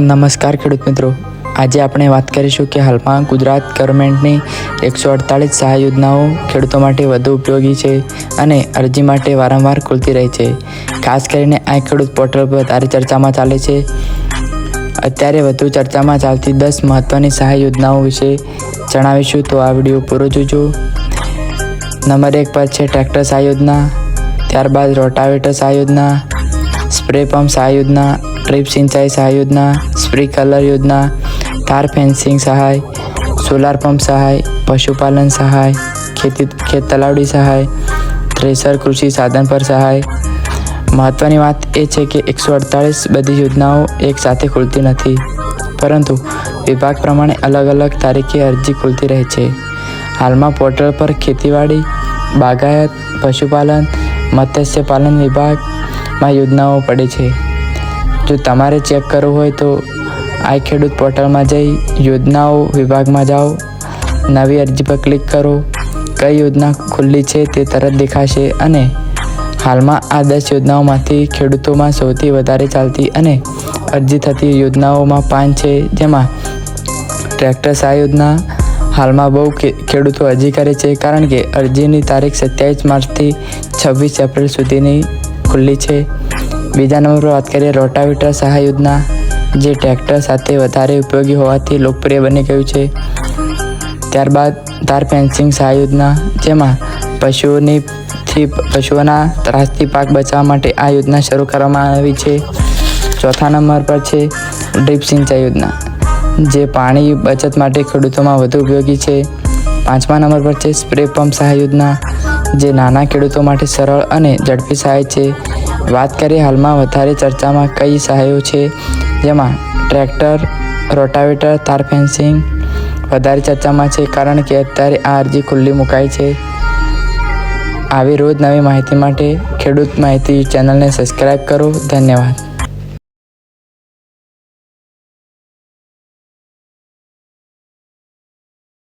નમસ્કાર ખેડૂત મિત્રો, આજે આપણે વાત કરીશું કે હાલમાં ગુજરાત ગવર્મેન્ટની 148 સહાય યોજનાઓ ખેડૂતો માટે વધુ ઉપયોગી છે અને અરજી માટે વારંવાર ખુલતી રહે છે. ખાસ કરીને આ ખેડૂત પોર્ટલ પર વધારે ચર્ચામાં ચાલે છે. અત્યારે વધુ ચર્ચામાં ચાલતી 10 મહત્વની સહાય યોજનાઓ વિશે જણાવીશું, તો આ વિડીયો પૂરો જોજો. નંબર 1 પર છે ટ્રેક્ટર સહાય યોજના, ત્યારબાદ રોટાવેટર સહાય યોજના, સ્પ્રે પંપ સહાય યોજના, ડ્રીપ સિંચાઈ સહાય યોજના, સ્પ્રિંકલર યોજના, તાર ફેન્સિંગ સહાય, સોલાર પંપ સહાય, પશુપાલન સહાય, ખેત તલાવડી સહાય, થ્રેસર કૃષિ સાધન પર સહાય. મહત્વની વાત એ છે કે 148 બધી યોજનાઓ એક સાથે ખુલતી નથી, પરંતુ વિભાગ પ્રમાણે અલગ અલગ તારીખે અરજી ખુલતી રહે છે. હાલમાં પોર્ટલ પર ખેતીવાડી, બાગાયત, પશુપાલન, મત્સ્યપાલન વિભાગમાં યોજનાઓ પડે છે. જો તમારે ચેક કરવું હોય તો આ ખેડૂત પોર્ટલમાં જઈ યોજનાઓ વિભાગમાં જાઓ, નવી અરજી પર ક્લિક કરો, કઈ યોજના ખુલ્લી છે તે તરત દેખાશે. અને હાલમાં આ 10 યોજનાઓમાંથી ખેડૂતોમાં સૌથી વધારે ચાલતી અને અરજી થતી યોજનાઓમાં 5 છે, જેમાં ટ્રેક્ટર સહાય યોજના હાલમાં બહુ ખેડૂતો અરજી કરે છે, કારણ કે અરજીની તારીખ 27 માર્ચથી 26 એપ્રિલ સુધીની ખુલ્લી છે. બીજા નંબર પર વાત કરીએ રોટાવેટર સહાય યોજના, જે ટ્રેક્ટર સાથે વધારે ઉપયોગી હોવાથી લોકપ્રિય બની ગયું છે. ત્યારબાદ તાર ફેન્સિંગ સહાય યોજના, જેમાં પશુઓના ત્રાસથી પાક બચાવવા માટે આ યોજના શરૂ કરવામાં આવી છે. ચોથા નંબર પર છે ડ્રીપ સિંચાઈ યોજના, જે પાણી બચત માટે ખેડૂતોમાં વધુ ઉપયોગી છે. પાંચમા નંબર પર છે સ્પ્રે પંપ સહાય યોજના, જે નાના ખેડૂતો માટે સરળ અને ઝડપી સહાય છે. વાત કરીએ હાલમાં વધારે ચર્ચામાં કઈ સહાયો છે, જેમાં ટ્રેક્ટર, રોટાવેટર, તાર ફેન્સિંગ વધારે ચર્ચામાં છે, કારણ કે અત્યારે આ અરજી ખુલ્લી મુકાઈ છે. આવી રોજ નવી માહિતી માટે ખેડૂત માહિતી ચેનલને સબસ્ક્રાઈબ કરો. ધન્યવાદ.